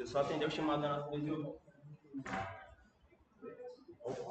eu só atender o chamado da natureza e eu... Posso?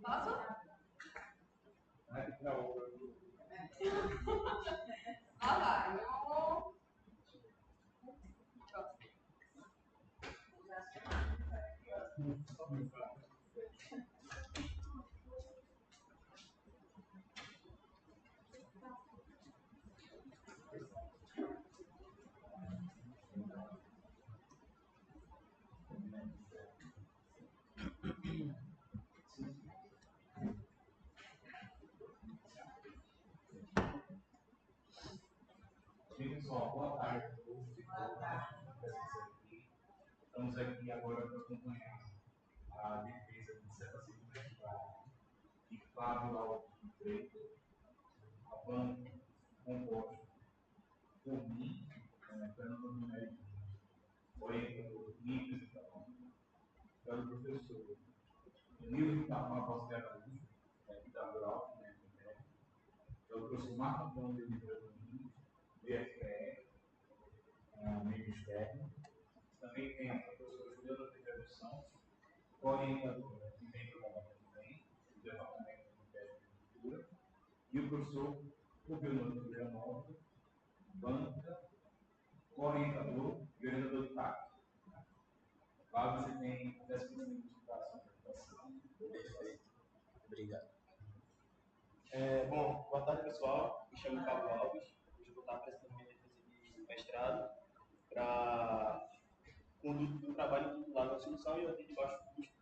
Ah, vai. Pessoal, boa tarde. Estamos aqui agora para acompanhar a defesa de Santa Segunda e Flávio Alves de Freitas, a banca composta por mim, Fernando Minério, orientador Nicolas Itamar, pelo professor Emílio Itamar Pascal, da Rural, pelo professor Marco Antônio de Oliveira Domingos, do IFPE, meio externo. Também tem a professora Juliana Teixeira dos Santos, orientadora que vem do momento também, do Departamento de Ministério da Cultura, e o professor Rubio Nogueira Nova, banca, orientador e orientador de tática. Lá você tem 10 minutos para a sua apresentação. Perfeito. Obrigado. Bom, boa tarde, pessoal. Me chamo Pablo Alves. Hoje eu vou estar apresentando minha defesa de mestrado para conduzir um trabalho intitulado A Solução e Ordem de Baixo Custo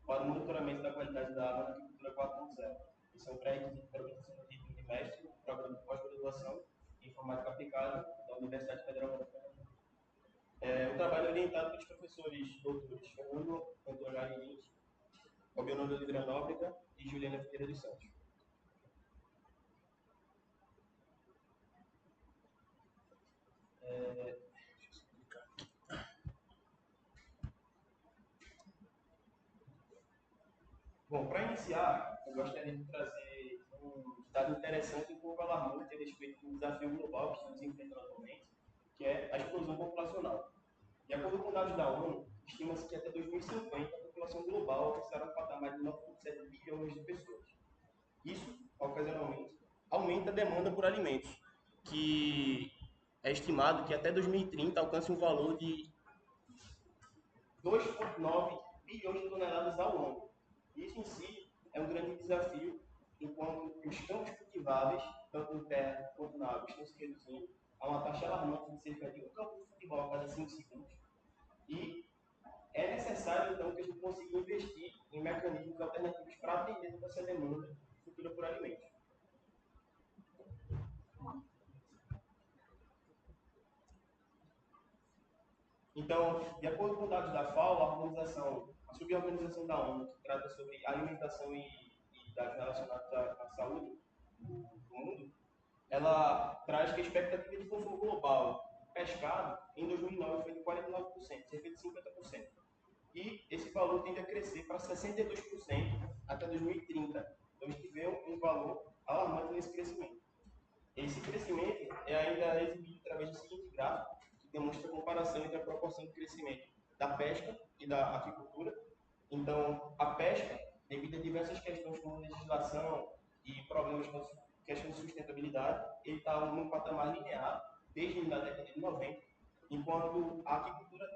para o monitoramento da qualidade da água na agricultura 4.0. Esse é um pré-requisito para a obtenção do título de mestre do programa de pós-graduação em informática aplicada da Universidade Federal da Paraíba. O trabalho é orientado pelos professores doutores Fernando Antônio Lins, Albionor de Oliveira Nóbrega e Juliana Ferreira dos Santos. Bom, para iniciar, eu gostaria de trazer um dado interessante e um pouco alarmante a respeito do desafio global que estamos enfrentando atualmente, que é a explosão populacional. De acordo com dados da ONU, estima-se que até 2050 a população global alcançará um patamar de 9,7 bilhões de pessoas. Isso, ocasionalmente, aumenta a demanda por alimentos, que é estimado que até 2030 alcance um valor de 2,9 bilhões de toneladas ao ano. Isso em si é um grande desafio, enquanto os campos cultiváveis, tanto em terra quanto na água, estão se reduzindo a uma taxa alarmante de cerca de um campo de futebol a cada 5 segundos. E é necessário, então, que a gente consiga investir em mecanismos alternativos para atender toda essa demanda futura por alimentos. Então, de acordo com dados da FAO, a suborganização da ONU, que trata sobre alimentação e dados relacionados à saúde do mundo, ela traz que a expectativa de consumo global de pescado em 2009 foi de 49%, cerca de 50%. E esse valor tende a crescer para 62% até 2030. Então, a gente vê um valor alarmante Esse crescimento é ainda exibido através do seguinte gráfico, que demonstra a comparação entre a proporção de crescimento da pesca e da aquicultura. Então, a pesca, devido a diversas questões como legislação e problemas com questões de sustentabilidade, ele está num patamar linear desde a década de 90, enquanto a aquicultura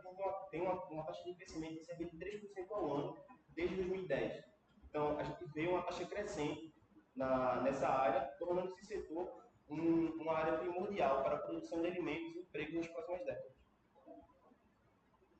tem uma taxa de crescimento de cerca de 3% ao ano desde 2010. Então, a gente vê uma taxa crescente nessa área, tornando esse setor uma área primordial para a produção de alimentos e empregos nas próximas décadas.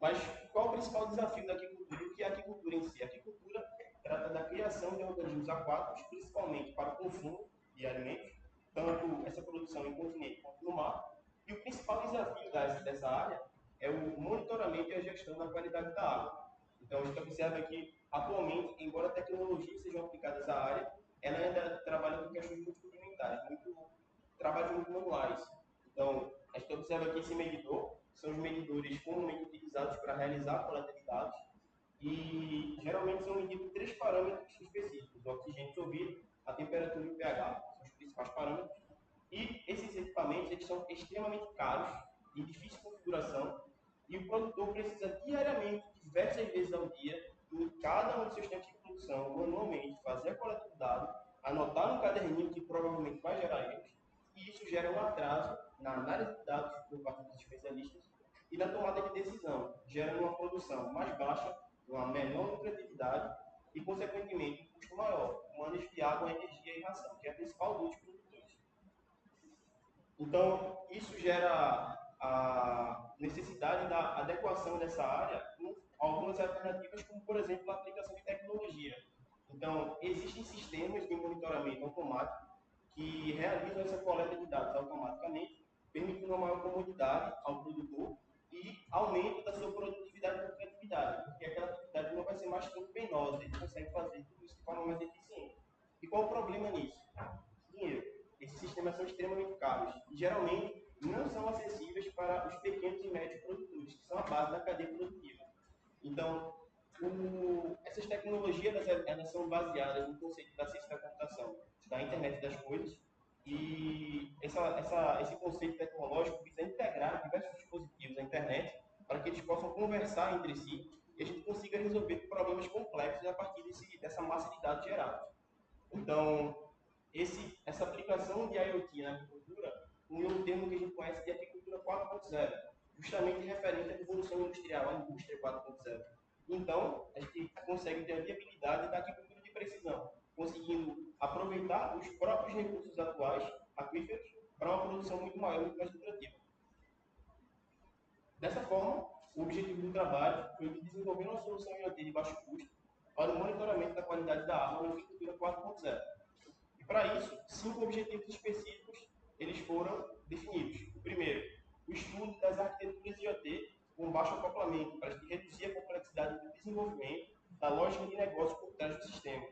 Mas qual é o principal desafio da aquicultura? O que é a aquicultura em si? A aquicultura trata da criação de organismos aquáticos, principalmente para o consumo de alimentos, tanto essa produção em continente quanto no mar. E o principal desafio dessa área é o monitoramento e a gestão da qualidade da água. Então, a gente observa que, atualmente, embora tecnologias sejam aplicadas à área, ela ainda trabalha com questões muito rudimentares, trabalhos muito manuais. Então, a gente observa que esse medidor são os medidores comumente utilizados para realizar a coleta de dados e geralmente são medidos 3 parâmetros específicos: o oxigênio dissolvido, a temperatura e o pH, são os principais parâmetros. E esses equipamentos eles são extremamente caros, de difícil configuração, e o produtor precisa diariamente, diversas vezes ao dia, em cada um dos seus tempos de produção, manualmente, fazer a coleta de dados, anotar no caderninho que provavelmente vai gerar erros, e isso gera um atraso na análise de dados por parte dos especialistas e na tomada de decisão, gerando uma produção mais baixa, uma menor lucratividade e, consequentemente, um custo maior, o manejo de água, energia e ração, que é a principal dor dos produtores. Então, isso gera a necessidade da adequação dessa área com algumas alternativas, como, por exemplo, a aplicação de tecnologia. Então, existem sistemas de monitoramento automático que realizam essa coleta de dados automaticamente, permitindo uma maior comodidade ao produtor e aumento da sua produtividade e lucratividade, porque aquela atividade não vai ser mais tão penosa, ele consegue fazer tudo isso de forma mais eficiente. E qual o problema nisso? Dinheiro. Esses sistemas são extremamente caros e geralmente não são acessíveis para os pequenos e médios produtores, que são a base da cadeia produtiva. Então, essas tecnologias elas são baseadas no conceito da ciência da computação, da internet das coisas, e esse conceito tecnológico visa integrar diversos dispositivos à internet para que eles possam conversar entre si e a gente consiga resolver problemas complexos a partir dessa massa de dados gerados. Então, essa aplicação de IoT na agricultura uniu um termo que a gente conhece de agricultura 4.0, justamente referente à revolução industrial, à indústria 4.0. Então, a gente consegue ter a viabilidade da agricultura de precisão, conseguindo aproveitar os próprios recursos atuais, aquíferos, para uma produção muito maior, muito mais lucrativa. Dessa forma, o objetivo do trabalho foi desenvolver uma solução IoT de baixo custo para o monitoramento da qualidade da água na agricultura 4.0. E para isso, 5 objetivos específicos eles foram definidos. O primeiro, o estudo das arquiteturas IoT com baixo acoplamento, para reduzir a complexidade do desenvolvimento da lógica de negócio por trás do sistema.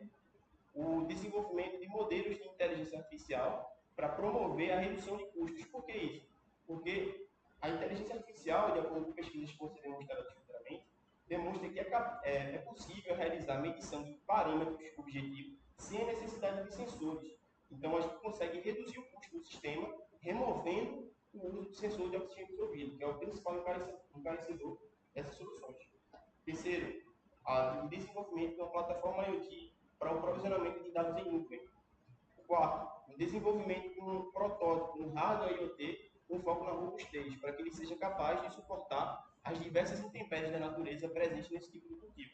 O desenvolvimento de modelos de inteligência artificial para promover a redução de custos. Por que isso? Porque a inteligência artificial, de acordo com pesquisas que vão ser demonstradas futuramente, demonstra que é possível realizar medição de parâmetros objetivos sem a necessidade de sensores. Então, a gente consegue reduzir o custo do sistema, removendo o uso do sensor de oxigênio dissolvido, que é o principal encarecedor dessas soluções. Terceiro, o desenvolvimento de uma plataforma IoT para o provisionamento de dados em nuvem. Quarto, o desenvolvimento de um protótipo, um hardware IoT com foco na robustez, para que ele seja capaz de suportar as diversas intempéries da natureza presentes nesse tipo de cultivo.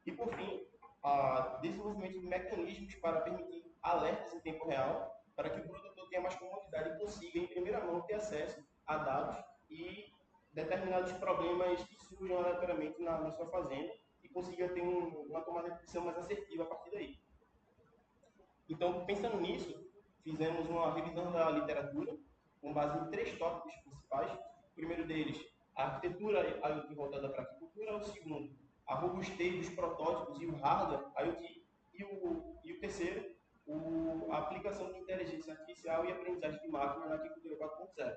E, por fim, o desenvolvimento de mecanismos para permitir alertas em tempo real, para que o produtor tenha mais comodidade e consiga, em primeira mão, ter acesso a dados e determinados problemas que surjam aleatoriamente na sua fazenda e consiga ter uma tomada de decisão mais assertiva a partir daí. Então, pensando nisso, fizemos uma revisão da literatura com base em 3 tópicos principais. O primeiro deles, a arquitetura IoT voltada para a agricultura. O segundo, a robustez dos protótipos e o hardware IoT. E o terceiro, a aplicação de inteligência artificial e aprendizagem de máquina na agricultura 4.0.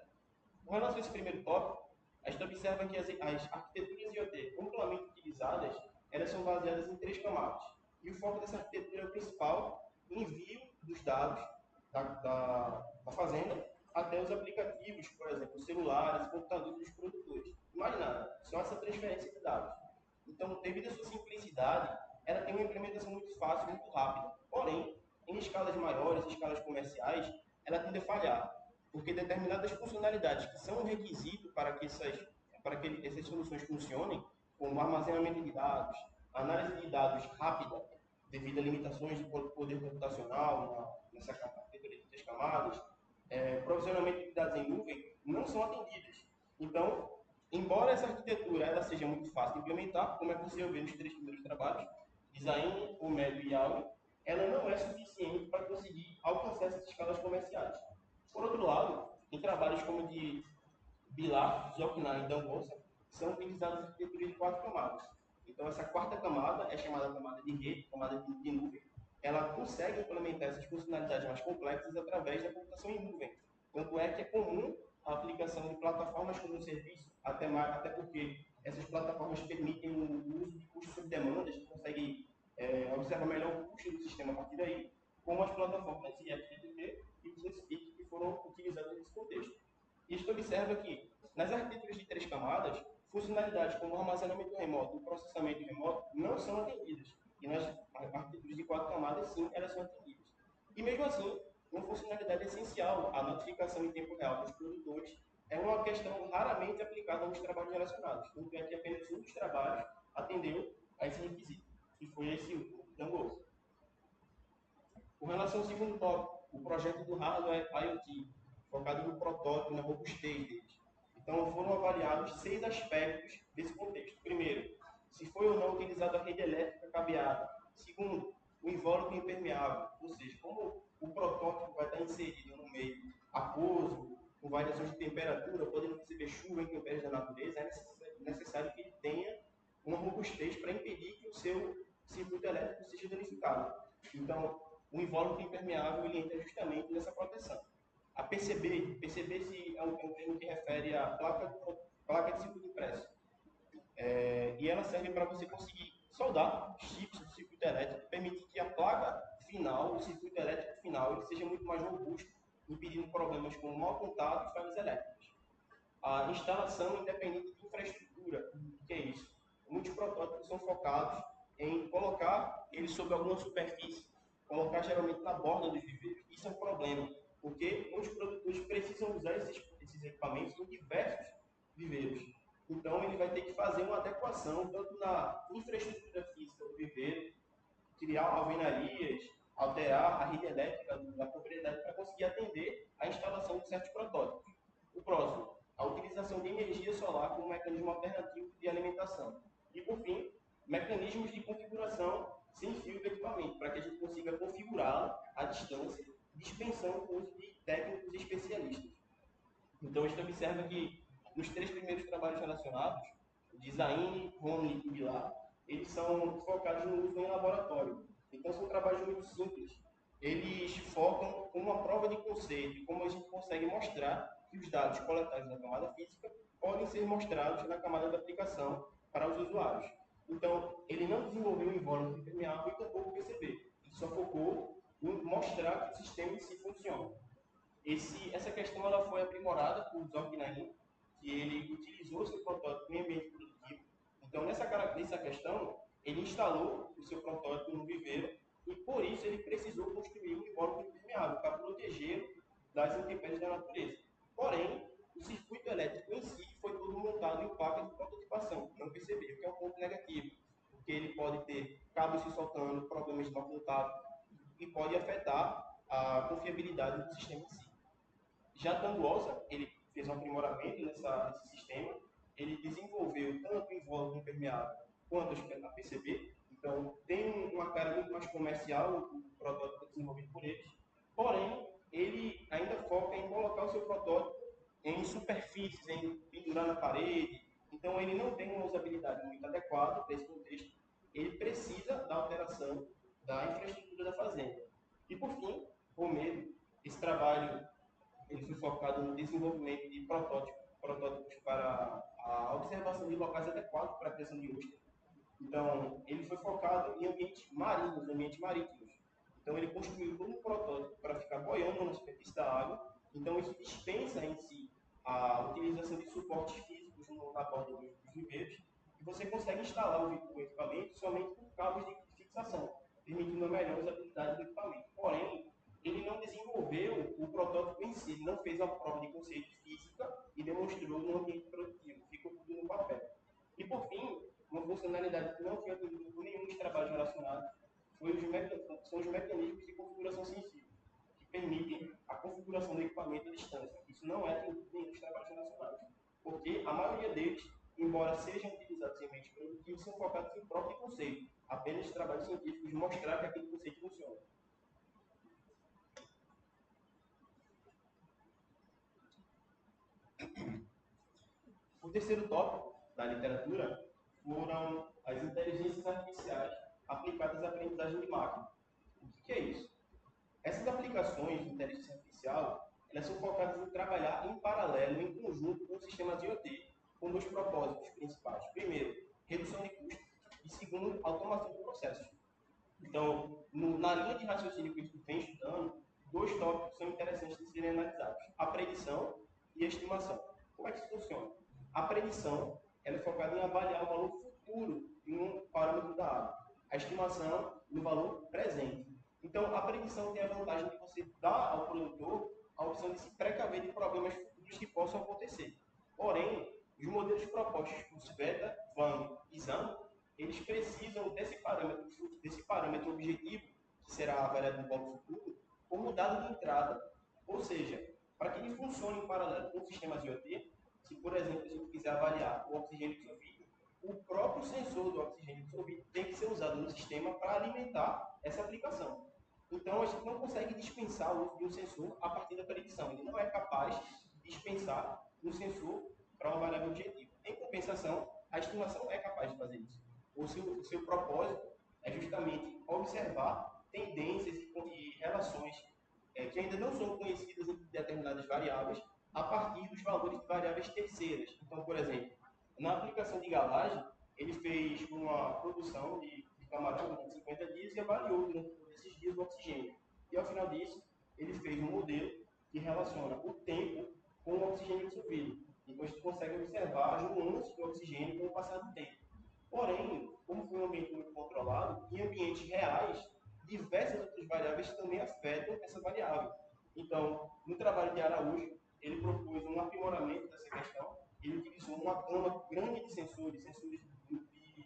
Com relação a esse primeiro tópico, a gente observa que as arquiteturas IoT amplamente utilizadas, elas são baseadas em 3 camadas. E o foco dessa arquitetura principal, envio dos dados da fazenda, até os aplicativos, por exemplo, celulares, computadores dos produtores. Mais nada, só essa transferência de dados. Então, devido à sua simplicidade, ela tem uma implementação muito fácil, muito rápida. Porém, em escalas maiores, escalas comerciais, ela tende a falhar, porque determinadas funcionalidades que são um requisito para que essas soluções funcionem, como armazenamento de dados, análise de dados rápida, devido a limitações de poder computacional nessa arquitetura de 3 camadas, provisionamento de dados em nuvem, não são atendidas. Então, embora essa arquitetura ela seja muito fácil de implementar, como é possível ver nos 3 primeiros trabalhos, Design, o MED e Audi, ela não é suficiente para conseguir alcançar essas escalas comerciais. Por outro lado, em trabalhos como o de Bilar, Zoknar e Dangosa, são utilizadas arquiteturas de 4 camadas. Então, essa quarta camada é chamada camada de rede, camada de nuvem. Ela consegue implementar essas funcionalidades mais complexas através da computação em nuvem. Tanto é que é comum a aplicação de plataformas como um serviço, até porque essas plataformas permitem o uso de custos sob demanda, a gente consegue observar melhor o custo do sistema a partir daí, como as plataformas IFTTT e TeamSpeak que foram utilizadas nesse contexto. Isto observa que, nas arquiteturas de 3 camadas, funcionalidades como armazenamento remoto e processamento remoto não são atendidas. E nas arquiteturas de 4 camadas, sim, elas são atendidas. E mesmo assim, uma funcionalidade essencial, a notificação em tempo real dos produtores, é uma questão raramente aplicada nos trabalhos relacionados. Tanto é que apenas um dos trabalhos atendeu a esse requisito, que foi esse último, Dangoso. Com relação ao segundo tópico, o projeto do hardware IoT, focado no protótipo e na robustez deles. Então, foram avaliados 6 aspectos desse contexto. Primeiro, se foi ou não utilizada a rede elétrica cabeada. Segundo, o invólucro impermeável, ou seja, como o protótipo vai estar inserido no meio aquoso, com variações de temperatura, podendo receber chuva em intempéries da natureza, é necessário que ele tenha uma robustez para impedir que o seu circuito elétrico seja danificado. Então, o invólucro impermeável ele entra justamente nessa proteção. A PCB é um termo que refere à placa de circuito impresso. E ela serve para você conseguir soldar chips do circuito elétrico, permitir que a placa final, o circuito elétrico final, ele seja muito mais robusto, impedindo problemas como mau contato e falhas elétricas. A instalação independente de infraestrutura, o que é isso? Muitos protótipos são focados em colocar ele sobre alguma superfície, colocar geralmente na borda dos viveiros. Isso é um problema, porque muitos produtores precisam usar esses equipamentos em diversos viveiros. Então, ele vai ter que fazer uma adequação tanto na infraestrutura física do viveiro, criar alvenarias, alterar a rede elétrica da propriedade para conseguir atender a instalação de certos protótipos. O próximo, a utilização de energia solar como mecanismo alternativo de alimentação. E, por fim, mecanismos de configuração sem fio do equipamento, para que a gente consiga configurá-lo à distância, dispensando o uso de técnicos e especialistas. Então, a gente observa que nos 3 primeiros trabalhos relacionados, Design, Home e Bilar, eles são focados no uso em laboratório. Então, são trabalhos muito simples. Eles focam com uma prova de conceito, como a gente consegue mostrar que os dados coletados na camada física podem ser mostrados na camada de aplicação para os usuários. Então, ele não desenvolveu um invólucro impermeável e tampouco o PCB. Ele só focou em mostrar que o sistema em si funciona. Essa questão ela foi aprimorada por Zoknar, que ele utilizou seu protótipo em ambiente produtivo. Então, nessa questão, ele instalou o seu protótipo no viveiro e, por isso, ele precisou construir um invólucro impermeável para protegê-lo das intempéries da natureza. Porém, o circuito elétrico em si foi todo montado em placa de prototipação, não PCB, o que é um ponto negativo, porque ele pode ter cabos se soltando, problemas de mau contato e pode afetar a confiabilidade do sistema em si. Já Dangosa, ele fez um aprimoramento nesse sistema, ele desenvolveu tanto o invólucro impermeável quanto a PCB, então tem uma cara muito mais comercial o protótipo desenvolvido por eles, porém, ele ainda foca em colocar o seu protótipo em superfícies, em pendurar na parede, então ele não tem uma usabilidade muito adequada para esse contexto, ele precisa da alteração da infraestrutura da fazenda. E por fim, o medo, esse trabalho ele foi focado no desenvolvimento de protótipos para a observação de locais adequados para a criação de ostra. Então, ele foi focado em ambientes marinhos, ambientes marítimos. Então, ele construiu todo um protótipo para ficar boiando na superfície da água Então, isso dispensa em si a utilização de suportes físicos na borda dos viveiros, e você consegue instalar o equipamento somente com cabos de fixação, permitindo a melhor usabilidade do equipamento. Porém, ele não desenvolveu o protótipo em si, ele não fez a prova de conceito física e demonstrou no ambiente produtivo, ficou tudo no papel. E por fim, uma funcionalidade que não foi atendida por nenhum dos trabalhos relacionados são os mecanismos de configuração sensível, que permitem a configuração do equipamento à distância. Isso não é atendido em nenhum dos trabalhos relacionados, porque a maioria deles, embora sejam utilizados em ambientes produtivos, são focados em próprio conceito, apenas trabalhos científicos mostrar que aquele conceito funciona. O terceiro tópico da literatura foram as inteligências artificiais aplicadas à aprendizagem de máquina. O que é isso? Essas aplicações de inteligência artificial, elas são focadas em trabalhar em paralelo, em conjunto com sistemas IoT, com dois propósitos principais. Primeiro, redução de custos e segundo, automação de processos. Então, na linha de raciocínio que a gente vem estudando, dois tópicos são interessantes de serem analisados: a predição e a estimação. Como é que isso funciona? A predição ela é focada em avaliar o valor futuro em um parâmetro dado. A estimação no valor presente. Então, a predição tem a vantagem de você dar ao produtor a opção de se precaver de problemas futuros que possam acontecer. Porém, os modelos propostos por Sveta, Wang e Zhang, eles precisam desse parâmetro objetivo, que será a variável do valor futuro, como dado de entrada. Ou seja, para que ele funcione em paralelo com sistemas IoT, se, por exemplo, a gente quiser avaliar o oxigênio dissolvido, o próprio sensor do oxigênio dissolvido tem que ser usado no sistema para alimentar essa aplicação. Então, a gente não consegue dispensar o uso de um sensor a partir da predição. Ele não é capaz de dispensar um sensor para uma variável objetiva. Em compensação, a estimação é capaz de fazer isso. O seu propósito é justamente observar tendências e relações que ainda não são conhecidas entre determinadas variáveis a partir dos valores de variáveis terceiras. Então, por exemplo, na aplicação de galagem, ele fez uma produção de camarão durante 50 dias e avaliou durante esses dias o oxigênio. E ao final disso, ele fez um modelo que relaciona o tempo com o oxigênio dissolvido. Então, a gente consegue observar as nuances do oxigênio com o passar do tempo. Porém, como foi um ambiente muito controlado, em ambientes reais, diversas outras variáveis também afetam essa variável. Então, no trabalho de Araújo, ele propôs um aprimoramento dessa questão. Ele utilizou uma gama grande de sensores de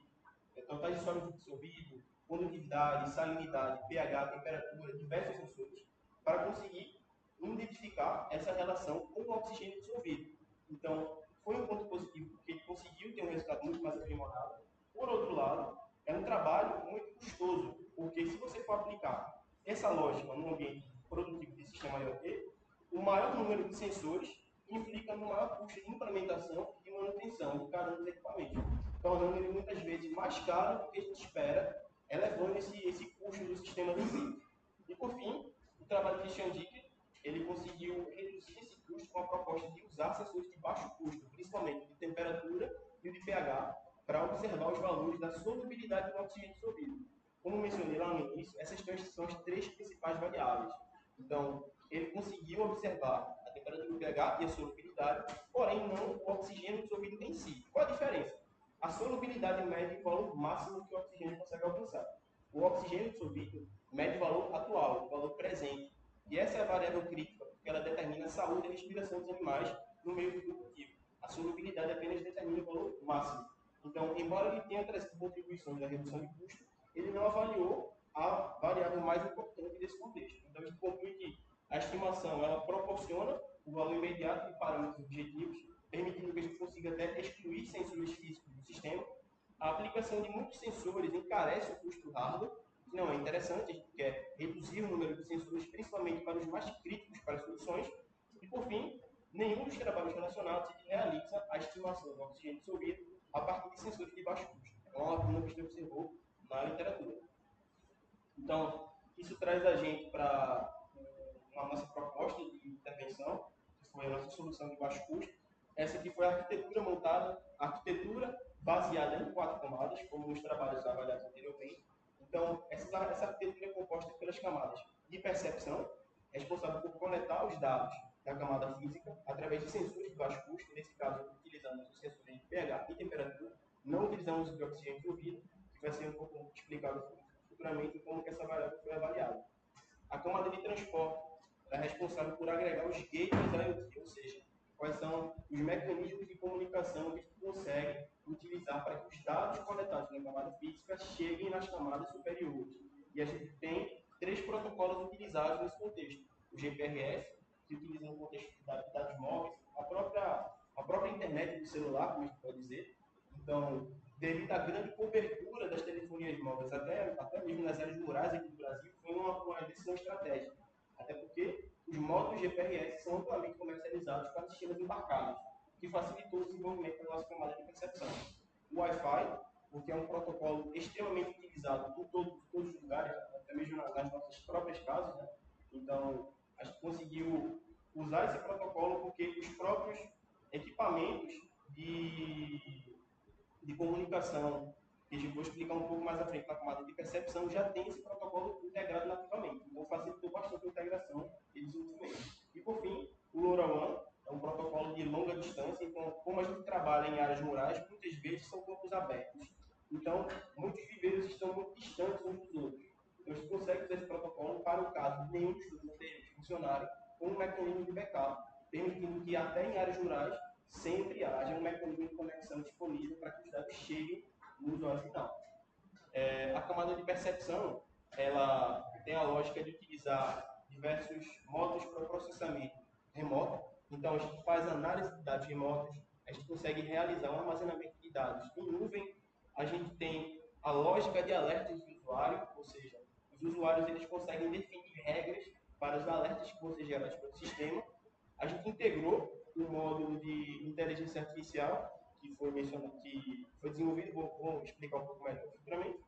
totais de sólido dissolvido, condutividade, salinidade, pH, temperatura, diversos sensores, para conseguir identificar essa relação com o oxigênio dissolvido. Então, foi um ponto positivo, porque ele conseguiu ter um resultado muito mais aprimorado. Por outro lado, é um trabalho muito custoso, porque se você for aplicar essa lógica no ambiente produtivo de sistema IoT, o maior número de sensores implica no maior custo de implementação e de manutenção de cada um dos equipamentos, tornando ele muitas vezes mais caro do que a gente espera, elevando esse custo do sistema em si. E por fim, o trabalho de Christian Dicker, ele conseguiu reduzir esse custo com a proposta de usar sensores de baixo custo, principalmente de temperatura e de pH, para observar os valores da solubilidade do oxigênio dissolvido. Como mencionei lá no início, essas são as três principais variáveis. Então, ele conseguiu observar a temperatura do pH e a solubilidade, porém não o oxigênio dissolvido em si. Qual a diferença? A solubilidade mede o valor máximo que o oxigênio consegue alcançar. O oxigênio dissolvido mede o valor atual, o valor presente. E essa é a variável crítica, porque ela determina a saúde e a respiração dos animais no meio produtivo. A solubilidade apenas determina o valor máximo. Então, embora ele tenha trazido contribuições na redução de custo, ele não avaliou a variável mais importante desse contexto. Então, a gente conclui que a estimação ela proporciona o valor imediato de parâmetros objetivos, permitindo que a gente consiga até excluir sensores físicos do sistema. A aplicação de muitos sensores encarece o custo do hardware, que não é interessante, a gente quer reduzir o número de sensores, principalmente para os mais críticos para as soluções. E, por fim, nenhum dos trabalhos relacionados realiza a estimação do oxigênio dissolvido a partir de sensores de baixo custo. É uma lacuna que a gente observou na literatura. Então, isso traz a gente para a nossa proposta de intervenção, que foi a nossa solução de baixo custo. Essa aqui foi a arquitetura montada, a arquitetura baseada em 4 camadas, como nos trabalhos avaliados anteriormente. Então, essa arquitetura é composta pelas camadas de percepção, responsável por coletar os dados da camada física, através de sensores de baixo custo, nesse caso utilizamos os sensores de pH e temperatura, não utilizamos o de oxigênio envolvido, que vai ser um pouco explicado futuramente como que essa variável foi avaliada. A camada de transporte é responsável por agregar os gateways IoT, ou seja, quais são os mecanismos de comunicação que a gente consegue utilizar para que os dados coletados na camada física cheguem nas camadas superiores. E a gente tem 3 protocolos utilizados nesse contexto. O GPRS, que utiliza no contexto de dados móveis, a própria internet do celular, como a gente pode dizer. Então, devido à grande cobertura das telefonias móveis, até mesmo nas áreas rurais aqui do Brasil, foi uma decisão estratégica. Até porque os módulos GPRS são amplamente comercializados para sistemas embarcados, o que facilitou o desenvolvimento da nossa camada de percepção. O Wi-Fi, porque é um protocolo extremamente utilizado em todos os lugares, até mesmo nas nossas próprias casas, né? Então, a gente conseguiu usar esse protocolo porque os próprios equipamentos de comunicação, que a gente vai explicar um pouco mais à frente na camada de percepção, já tem esse protocolo integrado nativamente. Então, facilitou bastante a integração e desenvolvimento. E, por fim, o LoRaWAN é um protocolo de longa distância. Então, como a gente trabalha em áreas rurais, muitas vezes são campos abertos. Então, muitos viveiros estão muito distantes uns dos outros. Então, a gente consegue usar esse protocolo para o caso de nenhum dos dois funcionarem com um mecanismo de backup, permitindo que até em áreas rurais sempre haja um mecanismo de conexão disponível para que os dados cheguem no usuário final. A camada de percepção, ela tem a lógica de utilizar diversos modos para processamento remoto. Então, a gente faz análise de dados remotos, a gente consegue realizar um armazenamento de dados em nuvem, a gente tem a lógica de alertas de usuário, ou seja, os usuários eles conseguem definir regras para os alertas que vão ser gerados pelo sistema. A gente integrou um módulo de inteligência artificial que foi mencionado, que foi desenvolvido, vou explicar um pouco melhor futuramente.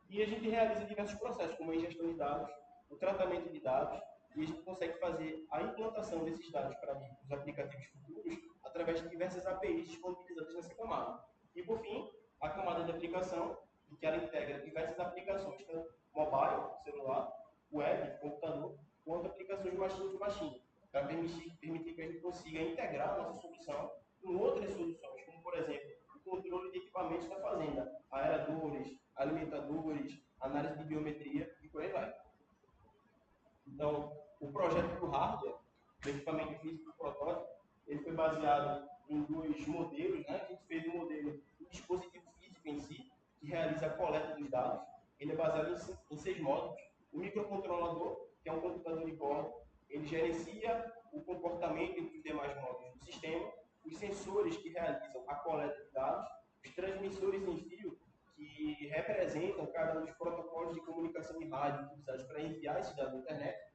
E a gente realiza diversos processos, como a ingestão de dados, o tratamento de dados, e a gente consegue fazer a implantação desses dados para os aplicativos futuros através de diversas APIs disponibilizadas nessa camada. E, por fim, a camada de aplicação, em que ela integra diversas aplicações, tanto mobile, celular, web, computador, quanto aplicações machine to machine, para permitir que a gente consiga integrar a nossa solução com outras soluções, como, por exemplo, o controle de equipamentos da fazenda, aeradores, alimentadores, análise de biometria e por aí vai. Então, o projeto do hardware, do equipamento físico do protótipo, ele foi baseado em 2 modelos, né? A gente fez um modelo do dispositivo físico em si, que realiza a coleta dos dados. Ele é baseado em 6 módulos. O microcontrolador, que é um computador de bordo, ele gerencia o comportamento entre os demais módulos do sistema, os sensores que realizam a coleta de dados, os transmissores em fio, que representam cada um dos protocolos de comunicação em rádio utilizados para enviar esses dados na internet,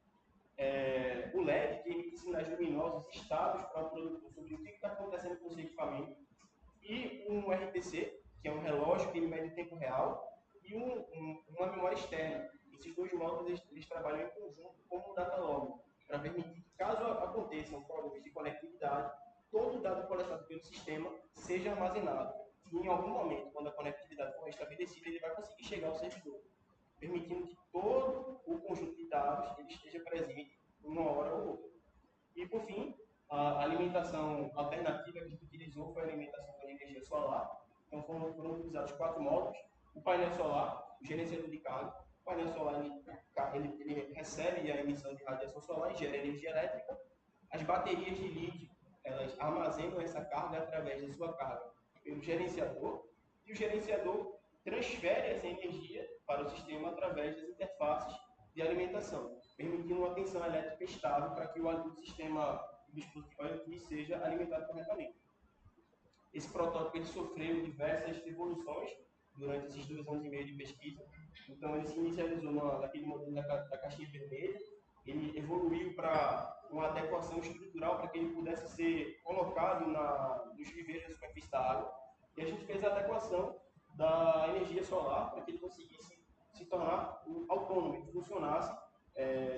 o LED, que emite sinais luminosos estáveis para o produtor sobre o que está acontecendo com o seu equipamento, e um RTC, que é um relógio que ele mede em tempo real, e uma memória externa. Esses 2 módulos eles trabalham em conjunto como um data log, para permitir que, caso aconteçam problemas de conectividade, todo o dado coletado pelo sistema seja armazenado. E em algum momento, quando a conectividade for restabelecida, ele vai conseguir chegar ao servidor, permitindo que todo o conjunto de dados ele esteja presente uma hora ou outra. E, por fim, a alimentação alternativa que a gente utilizou foi a alimentação com energia solar. Então, foram utilizados 4 módulos. O painel solar, o gerenciador de carga. O painel solar ele recebe a emissão de radiação solar e gera energia elétrica. As baterias de lítio, elas armazenam essa carga através da sua carga pelo gerenciador. E o gerenciador transfere essa energia para o sistema através das interfaces de alimentação, permitindo uma tensão elétrica estável para que o sistema do dispositivo IoT seja alimentado corretamente. Esse protótipo ele sofreu diversas evoluções durante esses 2 anos e meio de pesquisa. Então, ele se inicializou naquele modelo da caixinha vermelha, ele evoluiu para uma adequação estrutural para que ele pudesse ser colocado nos viveiros da superfície da água, e a gente fez a adequação da energia solar para que ele conseguisse se tornar autônomo, que funcionasse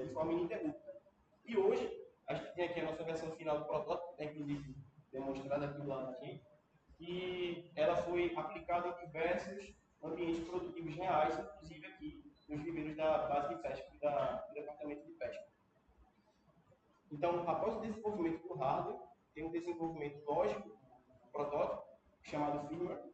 de forma ininterrupta. E hoje, a gente tem aqui a nossa versão final do protótipo, que está inclusive demonstrada aqui do lado da gente, e ela foi aplicada em diversos ambientes produtivos reais, inclusive aqui nos viveiros da base de pesca e do departamento de pesca. Então, após o desenvolvimento do hardware, tem um desenvolvimento lógico, um protótipo, chamado firmware.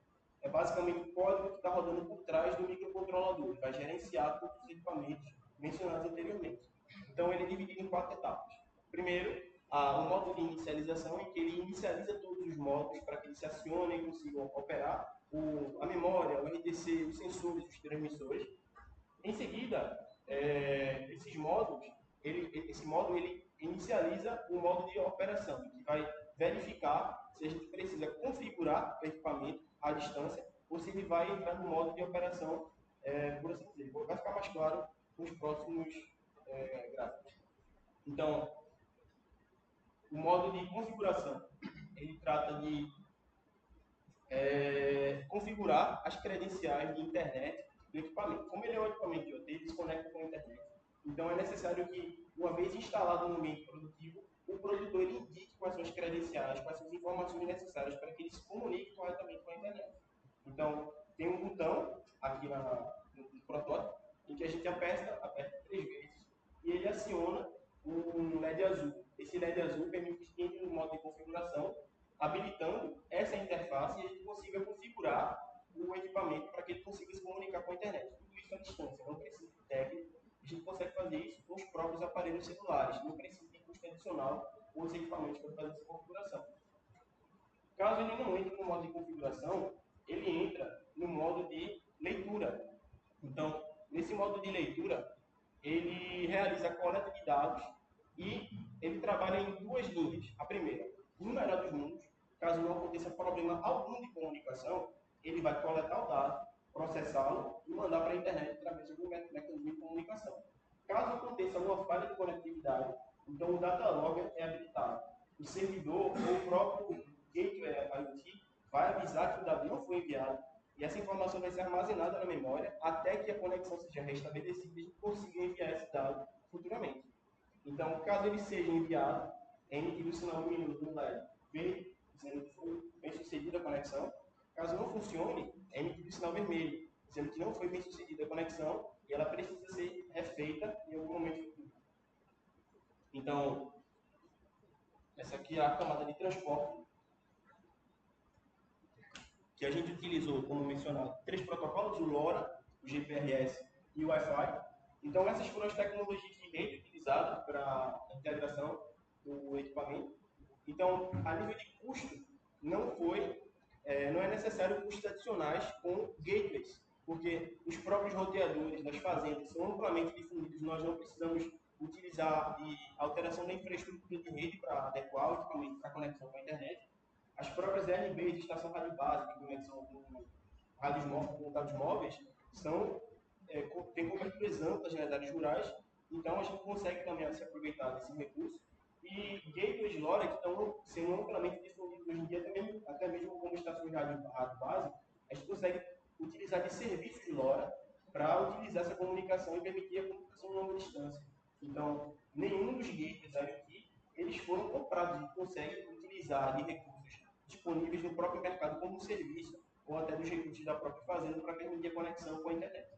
É basicamente o código que está rodando por trás do microcontrolador, que vai gerenciar todos os equipamentos mencionados anteriormente. Então, ele é dividido em 4 etapas. Primeiro, o modo de inicialização, em que ele inicializa todos os módulos para que eles se acionem e consigam operar a memória, o RDC, os sensores, os transmissores. Em seguida, esse módulo ele inicializa o modo de operação, que vai verificar se a gente precisa configurar o equipamento à distância ou se ele vai entrar no modo de operação, por assim dizer. Vai ficar mais claro nos próximos gráficos. Então, o modo de configuração, ele trata de configurar as credenciais de internet do equipamento. Como ele é um equipamento IoT, ele se conecta com a internet. Então, é necessário que, uma vez instalado no ambiente produtivo, o produtor ele indique quais são as credenciais, quais são as informações necessárias para que ele se comunique corretamente com a internet. Então, tem um botão aqui no protótipo, em que a gente aperta 3 vezes, e ele aciona um LED azul. Esse LED azul permite que entre no modo de configuração, habilitando essa interface e a gente consiga configurar o equipamento para que ele consiga se comunicar com a internet. Tudo isso à distância, não precisa de técnico. A gente consegue fazer isso com os próprios aparelhos celulares, não precisa de custo adicional ou os equipamentos para fazer essa configuração. Caso ele não entre no modo de configuração, ele entra no modo de leitura. Então, nesse modo de leitura, ele realiza a coleta de dados e ele trabalha em 2 linhas. A primeira, no melhor dos mundos, caso não aconteça problema algum de comunicação, ele vai coletar o dado, processá-lo e mandar para a internet através de algum mecanismo de comunicação. Caso aconteça uma falha de conectividade, então o data logger é habilitado. O servidor ou o próprio gateway IoT vai avisar que o dado não foi enviado e essa informação vai ser armazenada na memória até que a conexão seja restabelecida e a gente consiga enviar esse dado futuramente. Então, caso ele seja enviado, é emitido o sinal luminoso no LED verde, dizendo que foi bem sucedida a conexão. Caso não funcione, é emitido o sinal vermelho, dizendo que não foi bem sucedida a conexão e ela precisa ser refeita em algum momento futuro. Então, essa aqui é a camada de transporte, que a gente utilizou, como mencionado, 3 protocolos, o LoRa, o GPRS e o Wi-Fi. Então, essas foram as tecnologias de rede utilizadas para a integração do equipamento. Então, a nível de custo, não é necessário custos adicionais com gateways, porque os próprios roteadores das fazendas são amplamente difundidos, nós não precisamos utilizar de alteração da infraestrutura de rede para adequar o equipamento para conexão com a internet. As próprias RBs de estação rádio básica, de conexão com dados móveis, têm coberturas amplas nas áreas rurais, então a gente consegue também se aproveitar desse recurso. E gateways LoRa que estão sendo amplamente difundidos hoje em dia, até mesmo como estações de rádio básica, a gente consegue utilizar de serviços de LoRa para utilizar essa comunicação e permitir a comunicação a longa distância. Então, nenhum dos gateways IoT, eles foram comprados e conseguem utilizar de recursos disponíveis no próprio mercado como serviço ou até dos recursos da própria fazenda para permitir a conexão com a internet.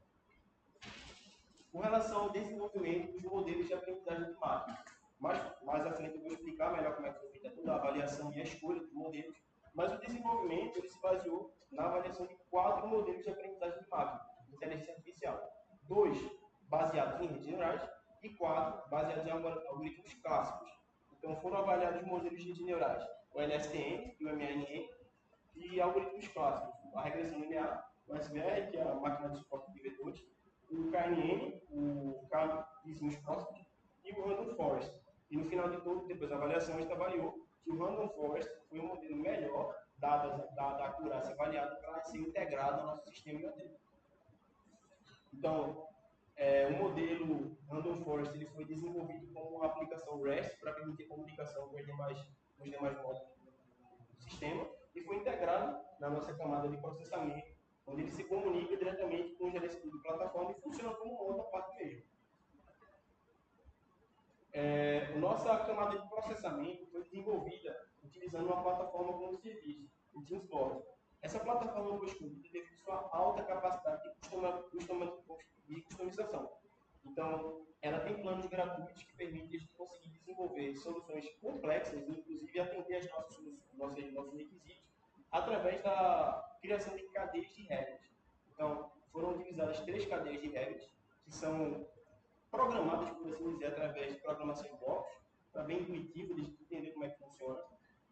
Com relação ao desenvolvimento dos modelos de aprendizagem de máquina, mais à frente eu vou explicar melhor como é que foi feita toda a avaliação e a escolha dos modelos, mas o desenvolvimento ele se baseou na avaliação de 4 modelos de aprendizagem de máquina, de inteligência artificial. 2 baseados em redes neurais e 4 baseados em algoritmos clássicos. Então foram avaliados modelos de redes neurais, o LSTM e o MNN, e algoritmos clássicos, a regressão linear, o SVR, que é a máquina de suporte de vetores, o KNN, o K-vizinhos próximos, e o Random Forest. E no final de tudo, depois da avaliação, a gente avaliou que o Random Forest foi o modelo melhor, dada a acurácia avaliada, para ser integrado ao nosso sistema IoT. Então, o modelo Random Forest ele foi desenvolvido como uma aplicação REST para permitir comunicação com os demais módulos do sistema e foi integrado na nossa camada de processamento, onde ele se comunica diretamente com o gerenciador de plataforma e funciona como uma outra parte mesmo. Nossa camada de processamento foi desenvolvida utilizando uma plataforma como serviço, o TeamSpot. Essa plataforma foi escolhida devido à sua alta capacidade de customização. Então, ela tem planos gratuitos que permitem a gente conseguir desenvolver soluções complexas, inclusive atender às nossos requisitos, através da criação de cadeias de regras. Então, foram utilizadas 3 cadeias de regras, que são programadas, por assim dizer, através de programação em blocos, para bem intuitivo de entender como é que funciona.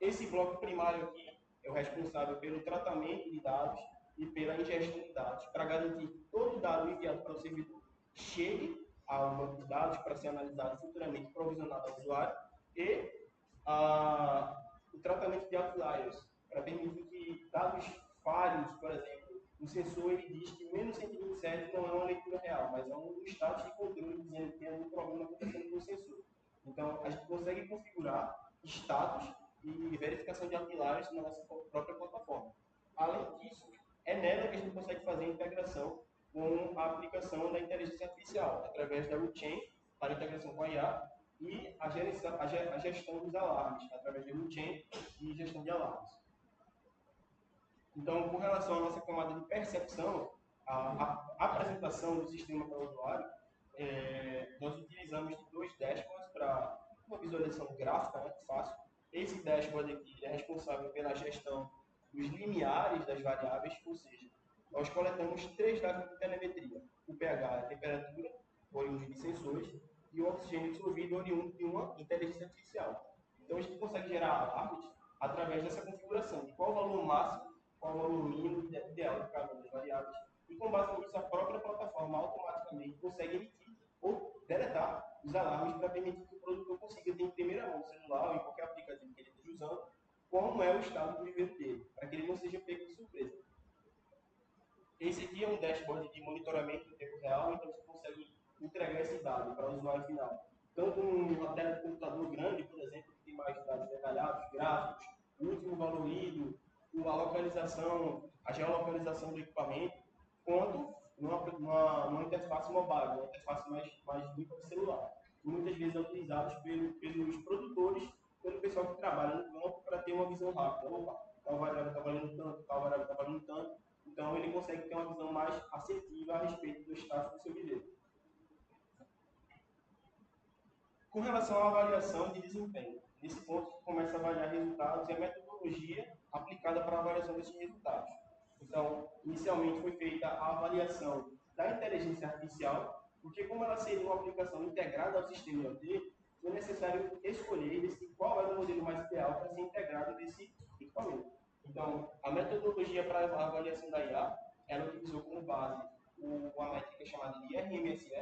Esse bloco primário aqui é o responsável pelo tratamento de dados e pela ingestão de dados, para garantir que todo dado enviado para o servidor chegue ao banco de dados para ser analisado futuramente, provisionado ao usuário, e o tratamento de outliers, para permitir que dados falhos, por exemplo, o sensor ele diz que menos 127 não é uma leitura real, mas é um status de controle dizendo que tem algum problema acontecendo com o sensor. Então, a gente consegue configurar status e verificação de outliers na nossa própria plataforma. Além disso, é nela que a gente consegue fazer a integração com a aplicação da inteligência artificial, através da routchain para integração com a IA e a gestão dos alarmes, através da routchain e gestão de alarmes. Então, com relação à nossa camada de percepção, a apresentação do sistema para o usuário, nós utilizamos 2 dashboards para uma visualização gráfica, né, fácil. Esse dashboard aqui é responsável pela gestão dos limiares das variáveis, ou seja, nós coletamos 3 dados de telemetria. O pH, a temperatura, oriundo de sensores, e o oxigênio dissolvido, oriundo de uma inteligência artificial. Então, a gente consegue gerar alarmes através dessa configuração, de qual o valor máximo, qual o valor mínimo ideal de cada uma das variáveis, e com base nisso, a própria plataforma automaticamente consegue emitir ou deletar os alarmes para permitir que o produtor consiga ter em primeira mão no celular ou em qualquer aplicativo que ele esteja usando, como é o estado do viveiro dele, para que ele não seja pego de surpresa. Esse aqui é um dashboard de monitoramento em tempo real, então você consegue entregar esse dado para o usuário final. Tanto uma tela de computador grande, por exemplo, que tem mais dados detalhados, gráficos, o último valor lido, a localização, a geolocalização do equipamento, quanto numa interface mobile, uma interface mais limpa de celular. E muitas vezes é utilizado pelos produtores, pelo pessoal que trabalha no campo, para ter uma visão rápida. Opa, tal variável está valendo tanto, tal variável está valendo tanto. Então, ele consegue ter uma visão mais assertiva a respeito do status do seu viveiro. Com relação à avaliação de desempenho, nesse ponto começa a avaliar resultados e a metodologia aplicada para a avaliação desses resultados. Então, inicialmente foi feita a avaliação da inteligência artificial, porque como ela seria uma aplicação integrada ao sistema IoT, foi necessário escolher e decidir qual era o modelo mais ideal para ser integrado nesse equipamento. Então, a metodologia para a avaliação da IA, ela utilizou como base uma métrica chamada de RMSE.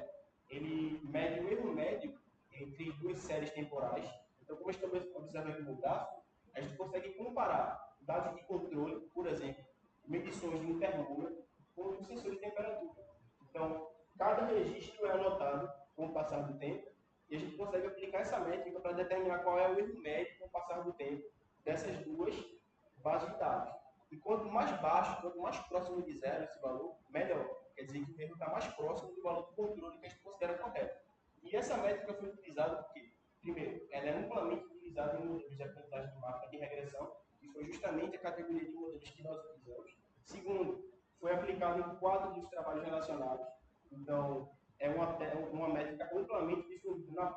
Ele mede o erro médio entre 2 séries temporais. Então, como estamos observando aqui no gráfico, a gente consegue comparar dados de controle, por exemplo, medições de um termômetro com um sensor de temperatura. Então, cada registro é anotado com o passar do tempo e a gente consegue aplicar essa métrica para determinar qual é o erro médio com o passar do tempo dessas 2 bases de dados. E quanto mais baixo, quanto mais próximo de zero esse valor, melhor. Quer dizer que o erro está mais próximo do valor do controle que a gente considera correto. E essa métrica foi utilizada porque, primeiro, ela é amplamente utilizada em modelos de aprendizagem de máquina de regressão, que foi justamente a categoria de modelos que nós utilizamos. Segundo, foi aplicada em 4 dos trabalhos relacionados. Então, é uma métrica amplamente difundida no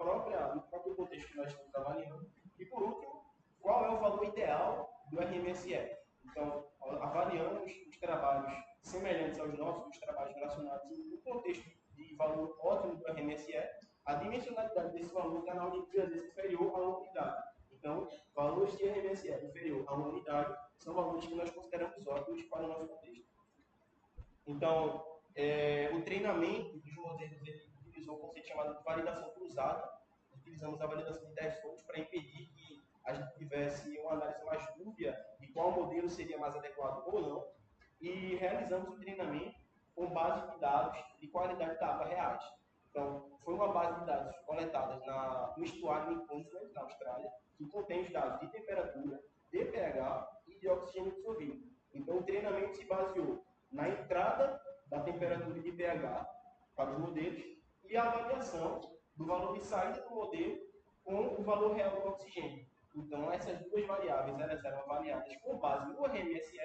próprio contexto que nós estamos avaliando. E, por último, qual é o valor ideal do RMSE? Então, avaliamos os trabalhos semelhantes aos nossos, os trabalhos relacionados no contexto de valor ótimo do RMSE, a dimensionalidade desse valor está na unidade inferior a uma unidade. Então, valores de RMSE inferior a uma unidade são valores que nós consideramos ótimos para o nosso contexto. Então, o treinamento dos modelos ele utilizou um conceito chamado de validação cruzada. Utilizamos a validação de 10 fontes para impedir que a gente tivesse uma análise mais dúbia de qual modelo seria mais adequado ou não. E realizamos o treinamento com base de dados de qualidade da água reais. Então, foi uma base de dados coletadas no estuário de Queensland, na Austrália, que contém os dados de temperatura, de pH e de oxigênio dissolvido. Então, o treinamento se baseou na entrada da temperatura e de pH para os modelos e a avaliação do valor de saída do modelo com o valor real do oxigênio. Então, essas 2 variáveis elas eram avaliadas com base no RMSE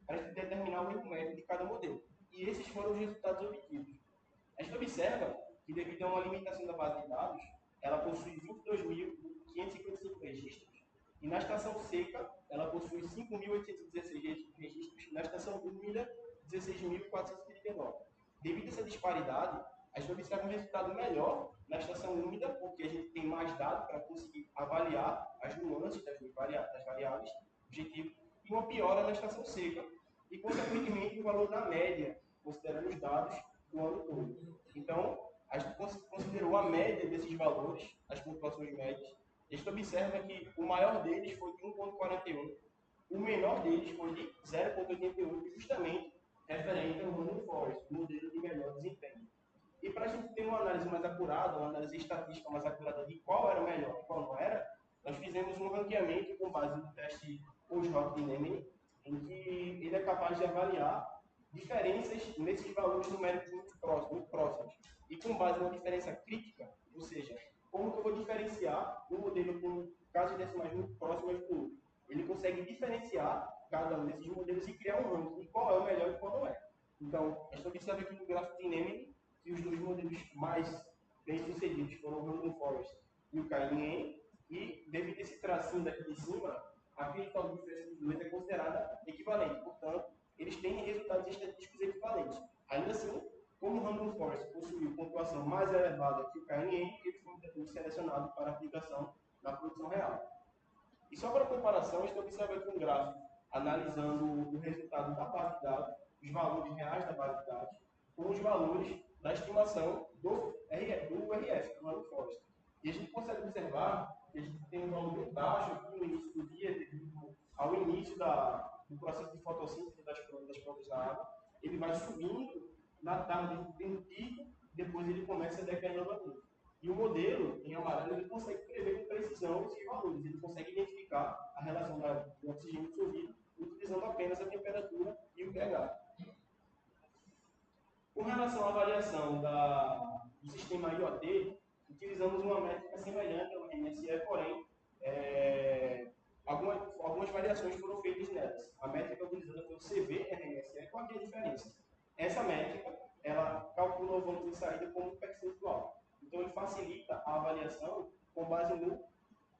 para a gente determinar o erro médio de cada modelo. E esses foram os resultados obtidos. A gente observa que, devido a uma limitação da base de dados, ela possui 22.500 E na estação seca, ela possui 5.816 registros, na estação úmida, 16.439. Devido a essa disparidade, a gente observa um resultado melhor na estação úmida, porque a gente tem mais dados para conseguir avaliar as nuances das variáveis objetivo, e uma piora na estação seca, e, consequentemente, o valor da média, considerando os dados do ano todo. Então, a gente considerou a média desses valores, as pontuações médias. A gente observa que o maior deles foi de 1,41, o menor deles foi de 0,88, justamente referente ao Random Forest, modelo de melhor desempenho. E para a gente ter uma análise mais acurada, uma análise estatística mais acurada de qual era o melhor e qual não era, nós fizemos um ranqueamento com base no teste Post-Hoc de Nemeth, em que ele é capaz de avaliar diferenças nesses valores numéricos muito próximos. E com base numa diferença crítica, ou seja, como que eu vou diferenciar um modelo com casas decimais muito próximas do outro? Ele consegue diferenciar cada um desses modelos e criar um ranking de qual é o melhor e qual não é. Então, a gente observa aqui no gráfico de Nemeth que os dois modelos mais bem-sucedidos foram o Random Forest e o KNN, e devido a esse tracinho daqui de cima, a percentual de diferença dos dois é considerada equivalente. Portanto, eles têm resultados estatísticos equivalentes. Ainda assim, como o Random Forest possuiu pontuação mais elevada que o KNN, ele foi selecionado para aplicação na produção real. E só para comparação, a gente observa aqui um gráfico analisando o resultado da base de dados, os valores reais da base de dados, com os valores da estimação do RF, do Random Forest. E a gente consegue observar que a gente tem um valor bem baixo aqui no início do dia, devido ao início do processo de fotossíntese das plantas na água. Ele vai subindo, na tarde tem um pico, depois ele começa a decair novamente. E o modelo, em amarelo, ele consegue prever com precisão esses valores. Ele consegue identificar a relação do oxigênio dissolvido utilizando apenas a temperatura e o pH. Com relação à avaliação do sistema IoT, utilizamos uma métrica semelhante ao RMSE, porém, algumas variações foram feitas nelas. A métrica utilizada foi o CV-RMSE. Qual é a diferença? Essa métrica, ela calcula o volume de saída como percentual. Então, ele facilita a avaliação com base no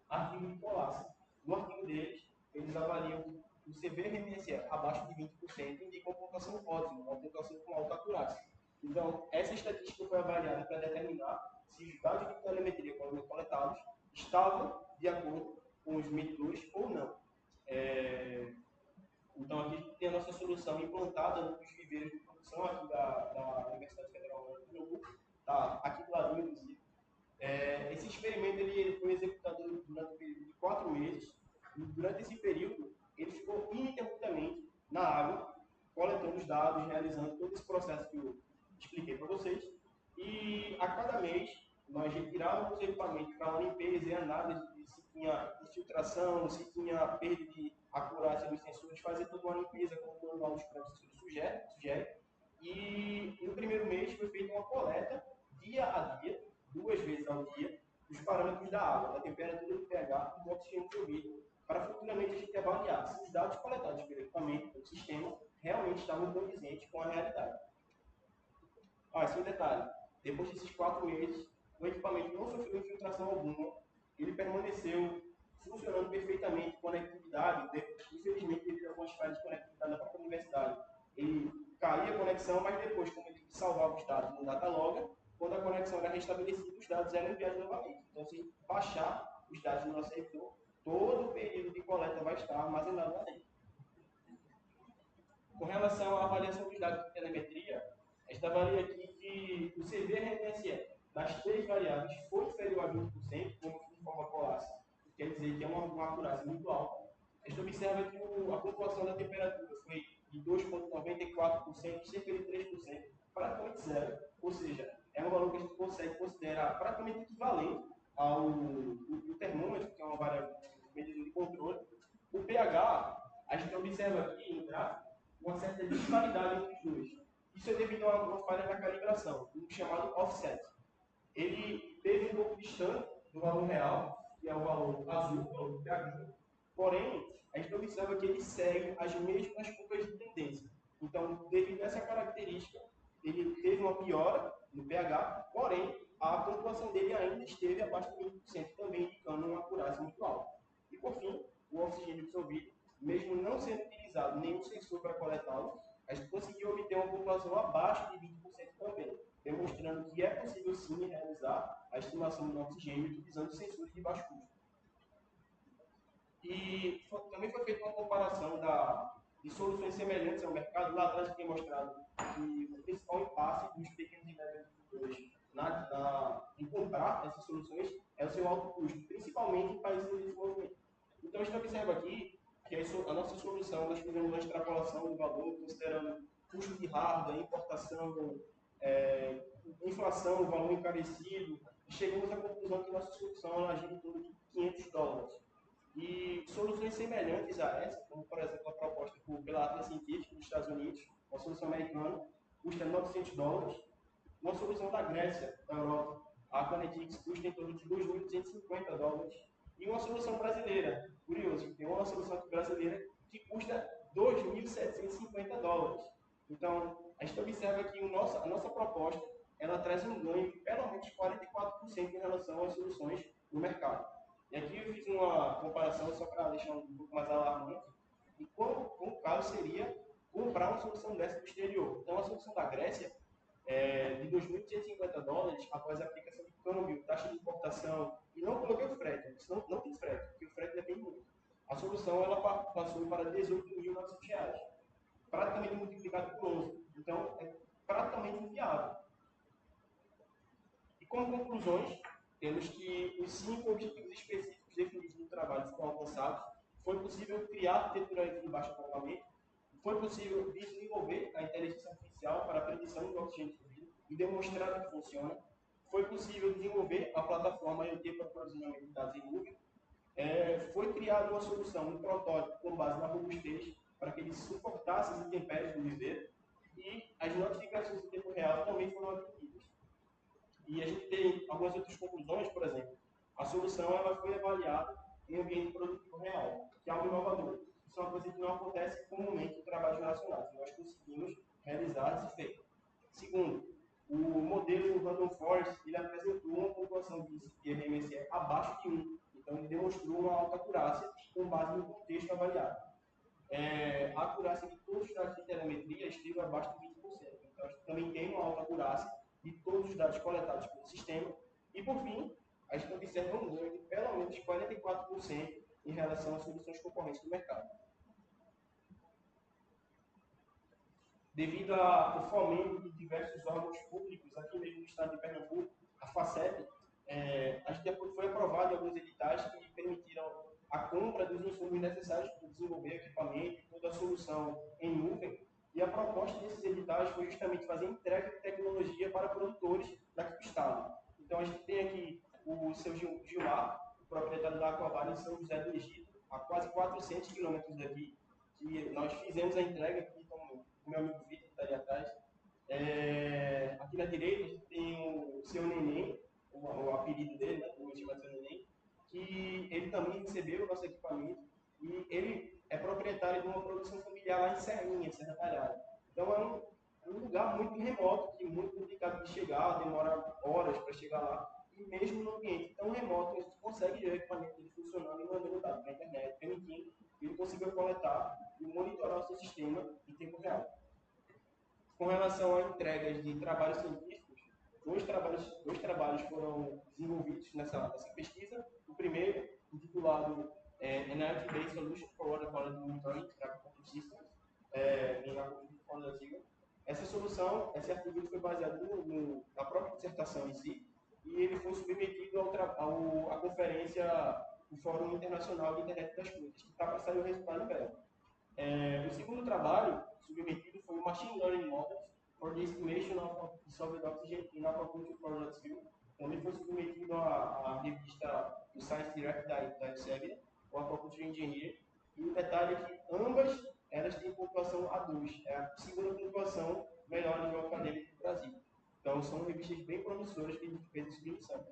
artigo de Colasso. No artigo deles, eles avaliam o CV-RMSE abaixo de 20% indica uma pontuação ótima, uma pontuação com alta acurácia. Então, essa estatística foi avaliada para determinar se os dados de telemetria coletados estavam de acordo com os medidores ou não. Então, aqui tem a nossa solução implantada nos viveiros de produção aqui da Universidade Federal do Pernambuco, tá aqui do lado, inclusive. Esse experimento ele foi executado durante um período de 4 meses, e durante esse período ele ficou ininterruptamente na água, coletando os dados, realizando todo esse processo que eu expliquei para vocês, e a cada mês nós retirávamos o equipamento para uma limpeza e análise de se tinha infiltração, se tinha perda de acurácia dos sensores, fazer toda uma limpeza como o manual dos professores sugere. E no primeiro mês foi feita uma coleta dia a dia, 2 vezes ao dia, dos parâmetros da água, da temperatura do pH e do oxigênio dissolvido, para futuramente a gente avaliar se os dados coletados pelo equipamento, pelo sistema, realmente estavam condizentes com a realidade. Esse é um detalhe. Depois desses 4 meses, o equipamento não sofreu infiltração alguma, ele permaneceu funcionando perfeitamente, conectividade, infelizmente devido a algumas falhas de conectividade da própria universidade. Ele caía a conexão, mas depois, como ele salvava os dados no datalogger, quando a conexão era restabelecida, os dados eram enviados novamente. Então, se baixar os dados no nosso servidor, todo o período de coleta vai estar armazenado lá dentro. Com relação à avaliação dos dados de telemetria, a gente avalia aqui que o CV-RMSE das 3 variáveis foi inferior a 20%, como de forma Colasso, quer dizer que é uma acurácia muito alta. A gente observa que a pontuação da temperatura foi de 2,94%, cerca de 3%, praticamente zero, ou seja, é um valor que a gente consegue considerar praticamente equivalente ao termômetro, que é uma variável de medida de controle. O pH, a gente observa aqui no gráfico uma certa disparidade entre os dois. Isso é devido a uma falha na calibração, um chamado offset. Ele teve um pouco distante do valor real, que é o valor azul, o valor do pH, porém, a gente observa que ele segue as mesmas curvas de tendência. Então, devido a essa característica, ele teve uma piora no pH, porém, a pontuação dele ainda esteve abaixo de 20%, também indicando uma acurácia muito alta. E, por fim, tem um sensor para coletá-lo, a gente conseguiu obter uma pontuação abaixo de 20% também, demonstrando que é possível sim realizar a estimação do oxigênio utilizando sensores de baixo custo. E também foi feita uma comparação de soluções semelhantes ao mercado. Lá atrás eu tinha mostrado que o principal impasse dos pequenos e médios produtores em comprar essas soluções é o seu alto custo, principalmente em países em desenvolvimento. Então a gente observa aqui que a nossa solução, nós fizemos uma extrapolação do valor, considerando custo de hardware, importação, inflação, valor encarecido, e chegamos à conclusão que nossa solução gira em torno de $500. E soluções semelhantes a essa, como por exemplo a proposta pela Atlas Scientific dos Estados Unidos, uma solução americana, custa $900. Uma solução da Grécia, da Europa, a Aquanetics, custa em torno de $2.250. E uma solução brasileira, curioso, tem uma solução brasileira que custa $2.750. Então, a gente observa que a nossa proposta ela traz um ganho de pelo menos 44% em relação às soluções do mercado. E aqui eu fiz uma comparação só para deixar um pouco mais alarmante, e como o caso seria comprar uma solução dessa do exterior. Então, a solução da Grécia de $2.250 após a aplicação de câmbio, taxa de importação, e não coloquei o frete, senão não tem frete, porque o frete depende muito. A solução ela passou para R$18.900, praticamente multiplicado por 11. Então, é praticamente inviável. E como conclusões, temos que os 5 objetivos específicos definidos no trabalho foram alcançados. Foi possível criar arquitetura de baixo acoplamento. Foi possível desenvolver a inteligência artificial para a predição do oxigênio fluido e demonstrar que funciona. Foi possível desenvolver a plataforma IoT para o armazenamento de dados em nuvem. Foi criada uma solução, um protótipo com base na robustez para que ele suportasse as intempéries do viveiro. E as notificações em tempo real também foram atendidas. E a gente tem algumas outras conclusões, por exemplo, a solução ela foi avaliada em ambiente produtivo real, que é algo inovador. Isso é uma coisa que não acontece comumente em trabalhos nacionais. Nós conseguimos realizar esse feito. Segundo, o modelo Random Forest ele apresentou uma pontuação de RMSE abaixo de 1. Então, ele demonstrou uma alta acurácia com base no contexto avaliado. A acurácia de todos os dados de telemetria esteve abaixo de 20%. Então, a gente também tem uma alta acurácia de todos os dados coletados pelo sistema. E, por fim, a gente observa um ganho de pelo menos 44% em relação às soluções concorrentes do mercado. Devido ao fomento de diversos órgãos públicos, aqui mesmo no estado de Pernambuco, a FACEP, a gente foi aprovado em alguns editais que permitiram a compra dos insumos necessários para desenvolver equipamento e toda a solução em nuvem. E a proposta desses editais foi justamente fazer entrega de tecnologia para produtores daqui do estado. Então, a gente tem aqui o seu Gilmar, o proprietário da Aquavara em São José do Egito, a quase 400 quilômetros daqui, que nós fizemos a entrega aqui com o meu amigo Vitor, que está ali atrás. Aqui na direita, a gente tem o seu Neném, o apelido dele, né, o chama de seu Neném, que ele também recebeu o nosso equipamento e ele é proprietário de uma produção familiar lá em Serrinha, Serra Talhada. Então é um lugar muito remoto, que é muito complicado de chegar, demora horas para chegar lá, e mesmo no ambiente tão remoto, a gente consegue ver o equipamento dele funcionando e mandando dados para a internet, permitindo que ele consiga coletar e monitorar o seu sistema em tempo real. Com relação a entregas de trabalhos científicos, dois trabalhos foram desenvolvidos nessa pesquisa. O primeiro, intitulado Energy Based Solution for Water Quality Monitoring in Aquaculture Systems, em Aquaculture for Brasil. Essa solução, esse artigo foi baseado na própria dissertação em si, e ele foi submetido à conferência do Fórum Internacional de Internet das Coisas, que está para sair o resultado em breve. O segundo trabalho submetido foi o Machine Learning Models for the Estimation of Dissolved Oxygen in Aquaculture for Brasil. Também foi submetido à revista do Science Direct da Elsevier, o Aquaculture Engineer. E o detalhe é que ambas elas têm pontuação A2, é a segunda pontuação melhor nível acadêmico do Brasil. Então, são revistas bem promissoras que a gente fez a submissão.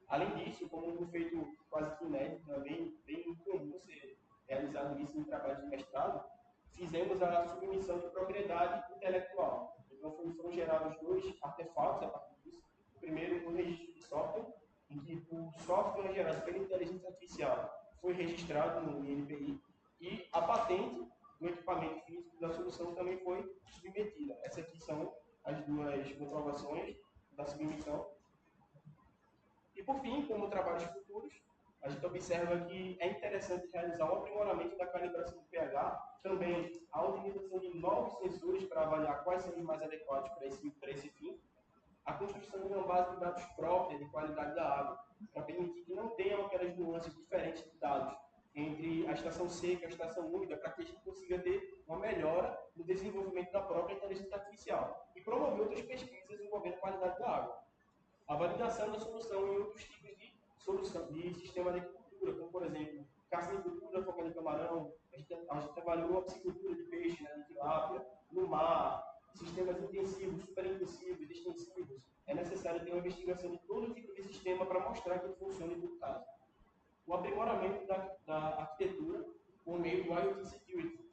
Além disso, como um feito quase que inédito, bem incomum ser realizado isso em trabalho de mestrado, fizemos a submissão de propriedade intelectual. Então, foram gerados 2 artefatos a partir disso. O primeiro, um registro de software, em que o software gerado pela inteligência artificial foi registrado no INPI, e a patente do equipamento físico da solução também foi submetida. Essas aqui são as duas comprovações da submissão. E, por fim, como trabalhos futuros, a gente observa que é interessante realizar um aprimoramento da calibração do pH, também a utilização de novos sensores para avaliar quais são os mais adequados para esse fim, a construção de uma base de dados própria de qualidade da água, para permitir que não tenham aquelas nuances diferentes de dados entre a estação seca e a estação úmida, para que a gente consiga ter uma melhora no desenvolvimento da própria inteligência artificial e promover outras pesquisas envolvendo a qualidade da água. A validação da solução em outros tipos de solução de sistema de agricultura, como, por exemplo, carcinicultura focada em camarão, a gente avaliou a piscicultura de peixe, né, de tilápia, no mar, sistemas intensivos, superintensivos, extensivos. É necessário ter uma investigação de todo tipo de sistema para mostrar que ele funciona em todo caso. O aprimoramento da arquitetura por meio do IoT Security.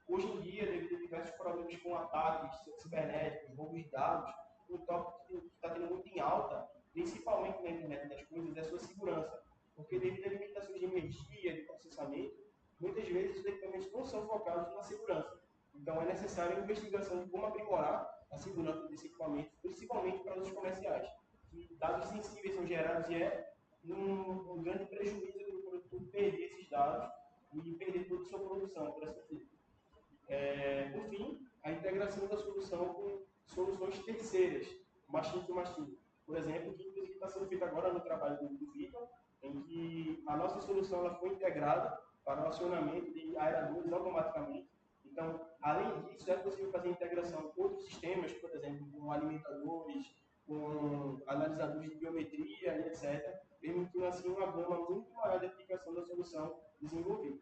Hoje em dia, devido a diversos problemas com ataques cibernéticos, roubos de dados, um tópico que está tendo muito em alta, principalmente na internet das coisas, é a sua segurança. Porque devido a limitações de energia, de processamento, muitas vezes os equipamentos não são focados na segurança. Então é necessária a investigação de como aprimorar a segurança desse equipamento, principalmente para os comerciais. Que dados sensíveis são gerados e é um grande prejuízo para o produtor perder esses dados e perder toda a sua produção, por assim dizer. Por fim, a integração da solução com soluções terceiras, machine to machine. Por exemplo, que inclusive está sendo feito agora no trabalho do Vitor, em que a nossa solução ela foi integrada para o acionamento de aeradores automaticamente. Então, além disso, é possível fazer integração com outros sistemas, por exemplo, com alimentadores, com analisadores de biometria e etc., permitindo assim uma gama muito maior de aplicação da solução desenvolvida.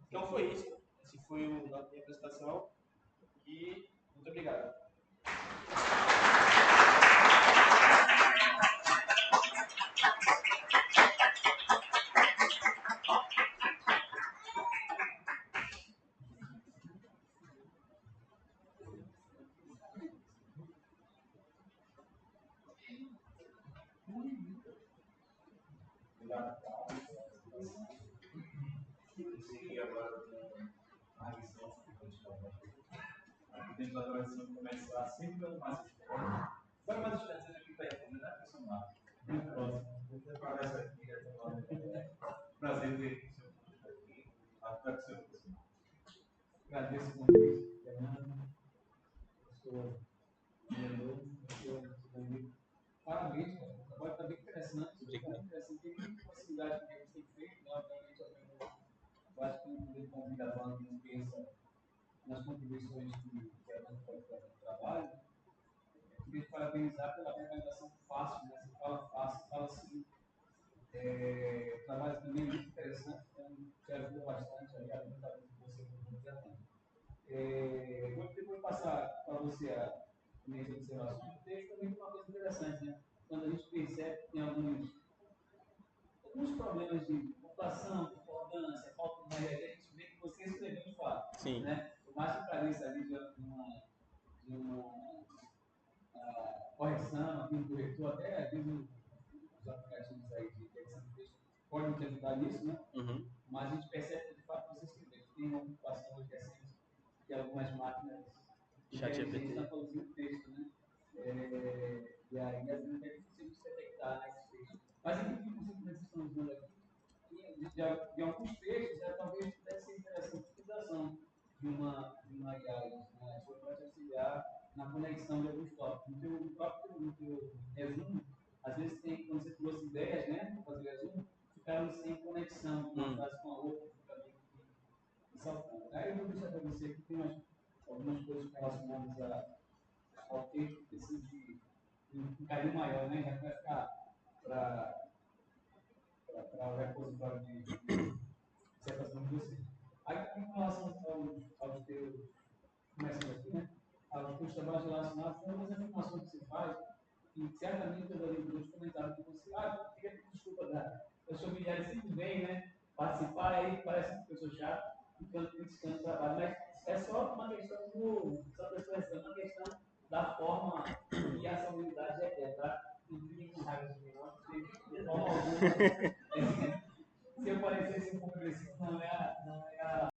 Então foi isso. Esse foi a minha apresentação e muito obrigado. Temos a tradição de começar sempre pelo mais importante. Agora, mais importante aqui para responder, né, pessoal? Muito próximo. Você aparece aqui, prazer ter o seu aqui. Até o seu pessoal. Agradeço o convite, Fernando, professor Leandro, parabéns, cara. O trabalho está bem interessante. Tem muita possibilidade que a gente tem feito, né? Obviamente, eu acho que o convite a banda não pensa nas contribuições que a banda pode fazer no trabalho. Eu queria te parabenizar pela organização fácil, né? Você fala fácil, fala assim. O trabalho também é muito interessante, então te ajuda bastante ali, além da que você está vou passar para você a minha observação. O texto também tem uma coisa interessante, né? Quando a gente percebe que tem alguns problemas de pontuação, concordância, falta de maioria, a gente vê que você escreveu de fato. Sim. Né? Por mais que pareça ali de uma correção, aqui no corretor, até às vezes os aplicativos aí de edição de texto podem te ajudar nisso, né? Uhum. Mas a gente percebe que de fato você escreveu. Tem uma ocupação hoje recente que algumas máquinas estão produzindo texto, né? E aí às vezes é difícil de detectar esses textos. Mas em que tipo vocês estão usando aqui? De alguns textos, talvez pudesse ser interessante a utilização de uma IA, né? Isso pode auxiliar na conexão de alguns tópicos. No teu resumo, às vezes tem, quando você trouxe ideias, né, para fazer resumo, ficaram sem conexão, uma frase com a outra, fica meio que saltando. Aí eu vou deixar para você que tem algumas coisas relacionadas ao texto que precisa de um carinho maior, né? Já vai ficar para o repositório de dissertação de vocês. Aí, com relação aos teus, começando aqui, né? Aos teus trabalhos relacionados, tem algumas afirmações que você faz, e certamente eu darei dois comentários com você. Eu queria pedir desculpa da sua milhares sempre vem, né? Participar aí, parece uma pessoa chata, ficando criticando o trabalho, mas é só uma questão só para expressão, uma questão da forma que essa unidade é, tá? Não fiquem com raiva de mim, não, porque de forma alguma, se eu parecesse um pouco agressivo, não é a